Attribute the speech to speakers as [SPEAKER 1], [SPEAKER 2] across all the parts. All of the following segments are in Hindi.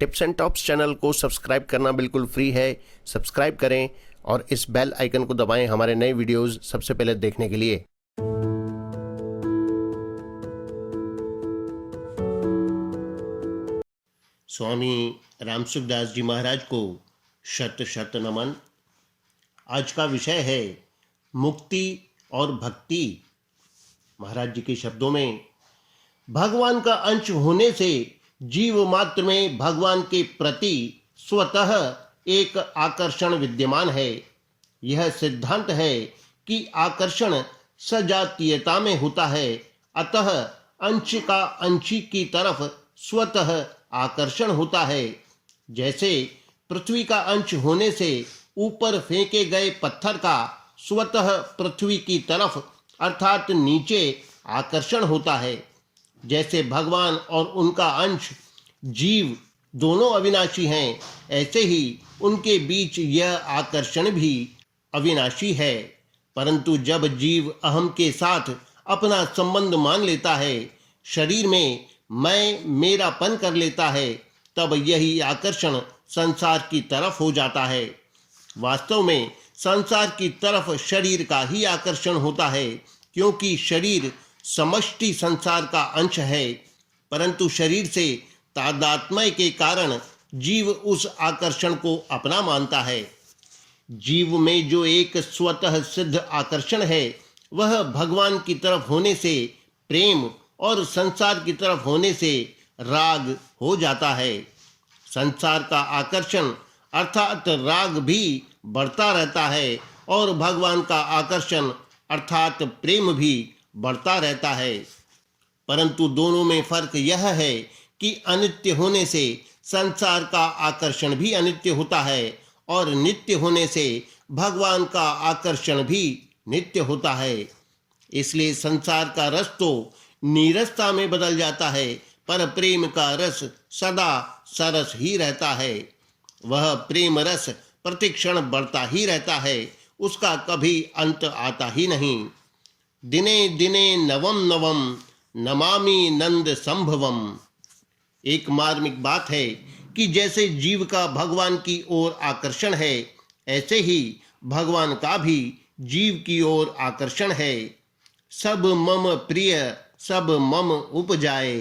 [SPEAKER 1] टिप्स एंड टॉप्स चैनल को सब्सक्राइब करना बिल्कुल फ्री है। सब्सक्राइब करें और इस बेल आइकन को दबाएं हमारे नए वीडियोस सबसे पहले देखने के लिए। स्वामी रामसुखदास जी महाराज को शत शत नमन। आज का विषय है मुक्ति और भक्ति। महाराज जी के शब्दों में, भगवान का अंश होने से जीव मात्र में भगवान के प्रति स्वतः एक आकर्षण विद्यमान है। यह सिद्धांत है कि आकर्षण सजातीयता में होता है, अतः अंश का अंशी की तरफ स्वतः आकर्षण होता है। जैसे पृथ्वी का अंश होने से ऊपर फेंके गए पत्थर का स्वतः पृथ्वी की तरफ अर्थात नीचे आकर्षण होता है, जैसे भगवान और उनका अंश जीव दोनों अविनाशी हैं, ऐसे ही उनके बीच यह आकर्षण भी अविनाशी है। परंतु जब जीव अहम के साथ अपना संबंध मान लेता है, शरीर में मैं मेरापन कर लेता है, तब यही आकर्षण संसार की तरफ हो जाता है। वास्तव में संसार की तरफ शरीर का ही आकर्षण होता है, क्योंकि शरीर समष्टि संसार का अंश है। परंतु शरीर से तादात्म्य के कारण जीव उस आकर्षण को अपना मानता है। जीव में जो एक स्वतः सिद्ध आकर्षण है, वह भगवान की तरफ होने से प्रेम और संसार की तरफ होने से राग हो जाता है। संसार का आकर्षण अर्थात राग भी बढ़ता रहता है और भगवान का आकर्षण अर्थात प्रेम भी बढ़ता रहता है। परंतु दोनों में फर्क यह है कि अनित्य होने से संसार का आकर्षण भी अनित्य होता है और नित्य होने से भगवान का आकर्षण भी नित्य होता है। इसलिए संसार का रस तो नीरसता में बदल जाता है, पर प्रेम का रस सदा सरस ही रहता है। वह प्रेम रस प्रतिक्षण बढ़ता ही रहता है, उसका कभी अंत आता ही नहीं। दिने दिने नवम नवम नमामि नंद संभवम। एक मार्मिक बात है कि जैसे जीव का भगवान की ओर आकर्षण है, ऐसे ही भगवान का भी जीव की ओर आकर्षण है। सब मम प्रिय सब मम उपजाए।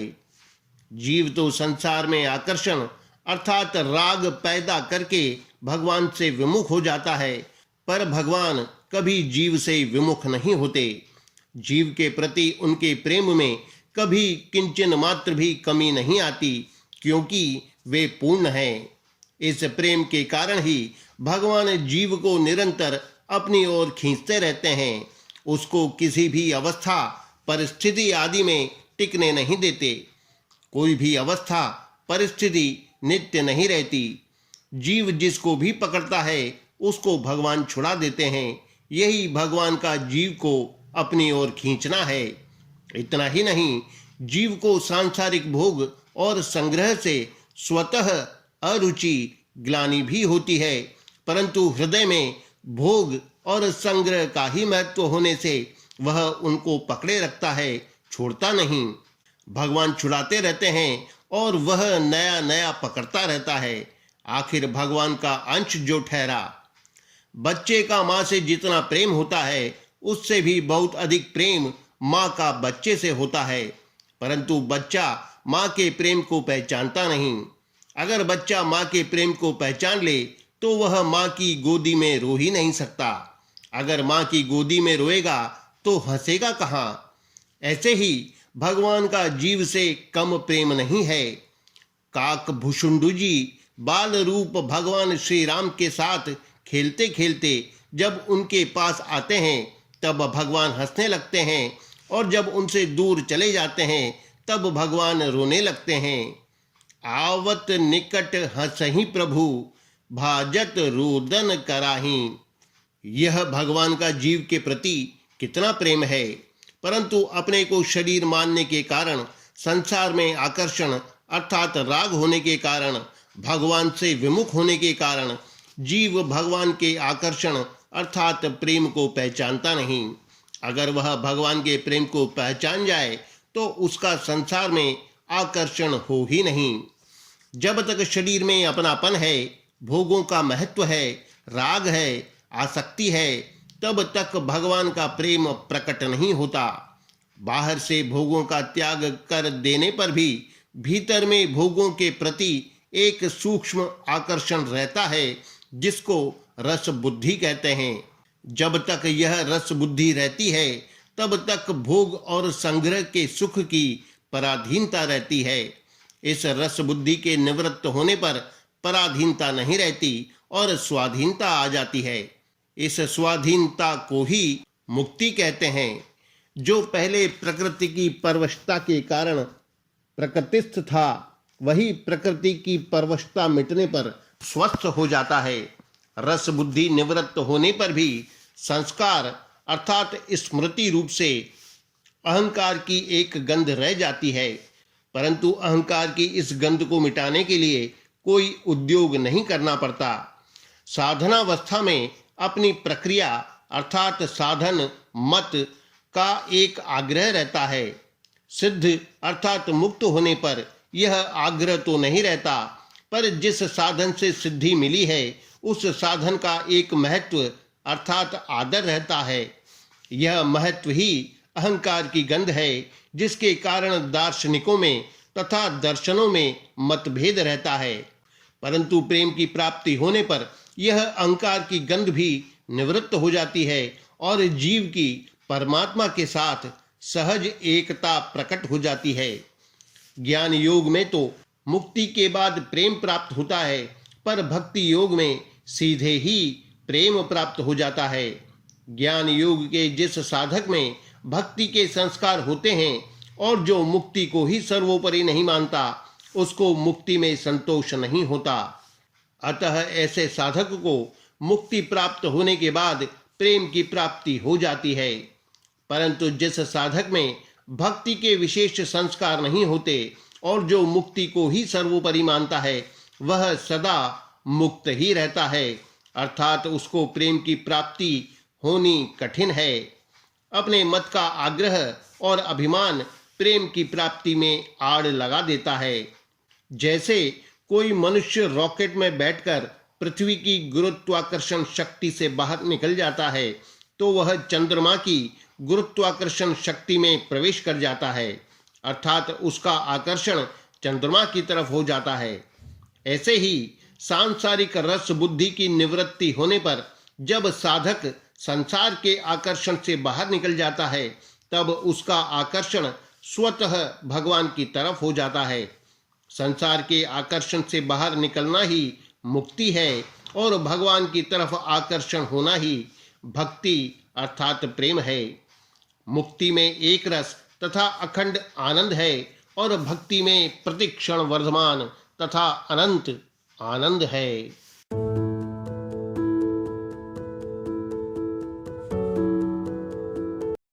[SPEAKER 1] जीव तो संसार में आकर्षण अर्थात राग पैदा करके भगवान से विमुख हो जाता है, पर भगवान कभी जीव से विमुख नहीं होते। जीव के प्रति उनके प्रेम में कभी किंचन मात्र भी कमी नहीं आती, क्योंकि वे पूर्ण हैं। इस प्रेम के कारण ही भगवान जीव को निरंतर अपनी ओर खींचते रहते हैं, उसको किसी भी अवस्था परिस्थिति आदि में टिकने नहीं देते। कोई भी अवस्था परिस्थिति नित्य नहीं रहती। जीव जिसको भी पकड़ता है उसको भगवान छुड़ा देते हैं। यही भगवान का जीव को अपनी ओर खींचना है। इतना ही नहीं, जीव को सांसारिक भोग और संग्रह से स्वतः अरुचि ग्लानि भी होती है, परंतु हृदय में भोग और संग्रह का ही महत्व होने से वह उनको पकड़े रखता है, छोड़ता नहीं। भगवान छुड़ाते रहते हैं और वह नया नया पकड़ता रहता है। आखिर भगवान का अंश जो ठहरा। बच्चे का माँ से जितना प्रेम होता है, उससे भी बहुत अधिक प्रेम माँ का बच्चे से होता है। परंतु बच्चा माँ के प्रेम को पहचानता नहीं। अगर बच्चा माँ के प्रेम को पहचान ले तो वह माँ की गोदी में रो ही नहीं सकता। अगर माँ की गोदी में रोएगा तो हंसेगा कहाँ। ऐसे ही भगवान का जीव से कम प्रेम नहीं है। काक भुषुंडु जी बाल रूप भगवान श्री राम के साथ खेलते खेलते जब उनके पास आते हैं, तब भगवान हंसने लगते हैं, और जब उनसे दूर चले जाते हैं तब भगवान रोने लगते हैं। आवत निकट हंसहि प्रभु भाजत रोदन कराही। यह भगवान का जीव के प्रति कितना प्रेम है। परंतु अपने को शरीर मानने के कारण, संसार में आकर्षण अर्थात राग होने के कारण, भगवान से विमुख होने के कारण जीव भगवान के आकर्षण अर्थात प्रेम को पहचानता नहीं। अगर वह भगवान के प्रेम को पहचान जाए तो उसका संसार में आकर्षण हो ही नहीं। जब तक शरीर में अपनापन है, भोगों का महत्व है, राग है, आसक्ति है, तब तक भगवान का प्रेम प्रकट नहीं होता। बाहर से भोगों का त्याग कर देने पर भी भीतर में भोगों के प्रति एक सूक्ष्म आकर्षण रहता है, जिसको रस बुद्धि कहते हैं। जब तक यह रस बुद्धि रहती है, तब तक भोग और संग्रह के सुख की पराधीनता रहती है। इस रस बुद्धि के निवृत्त होने पर पराधीनता नहीं रहती और स्वाधीनता आ जाती है। इस स्वाधीनता को ही मुक्ति कहते हैं। जो पहले प्रकृति की परवशता के कारण प्रकृतिस्थ था, वही प्रकृति की परवशता मिटने पर स्वस्थ हो जाता है। रस बुद्धि निवृत्त होने पर भी संस्कार अर्थात स्मृति रूप से अहंकार की एक गंध रह जाती है, परंतु अहंकार की इस गंध को मिटाने के लिए कोई उद्योग नहीं करना पड़ता। साधनावस्था में अपनी प्रक्रिया अर्थात साधन मत का एक आग्रह रहता है। सिद्ध अर्थात मुक्त होने पर यह आग्रह तो नहीं रहता, पर जिस साधन से सिद्धि मिली है उस साधन का एक महत्व अर्थात आदर रहता है। यह महत्व ही अहंकार की गंध है, जिसके कारण दार्शनिकों में तथा दर्शनों में मतभेद रहता है। परंतु प्रेम की प्राप्ति होने पर यह अहंकार की गंध भी निवृत्त हो जाती है और जीव की परमात्मा के साथ सहज एकता प्रकट हो जाती है। ज्ञान योग में तो मुक्ति के बाद प्रेम प्राप्त होता है, पर भक्ति योग में सीधे ही प्रेम प्राप्त हो जाता है। ज्ञान योग के जिस साधक में भक्ति के संस्कार होते हैं और जो मुक्ति को ही सर्वोपरि नहीं मानता, उसको मुक्ति में संतोष नहीं होता। अतः ऐसे साधक को मुक्ति प्राप्त होने के बाद प्रेम की प्राप्ति हो जाती है। परंतु जिस साधक में भक्ति के विशेष संस्कार नहीं होते और जो मुक्ति को ही सर्वोपरि मानता है, वह सदा मुक्त ही रहता है, अर्थात उसको प्रेम की प्राप्ति होनी कठिन है। अपने मत का आग्रह और अभिमान प्रेम की प्राप्ति में आड़ लगा देता है। जैसे कोई मनुष्य रॉकेट में बैठकर पृथ्वी की गुरुत्वाकर्षण शक्ति से बाहर निकल जाता है, तो वह चंद्रमा की गुरुत्वाकर्षण शक्ति में प्रवेश कर जाता है, अर्थात उसका आकर्षण चंद्रमा की तरफ हो जाता है। ऐसे ही सांसारिक रस बुद्धि की निवृत्ति होने पर जब साधक संसार के आकर्षण से बाहर निकल जाता है, तब उसका आकर्षण स्वतः भगवान की तरफ हो जाता है। संसार के आकर्षण से बाहर निकलना ही मुक्ति है और भगवान की तरफ आकर्षण होना ही भक्ति अर्थात प्रेम है। मुक्ति में एक रस तथा अखंड आनंद है और भक्ति में प्रतिक्षण वर्धमान तथा अनंत आनंद है।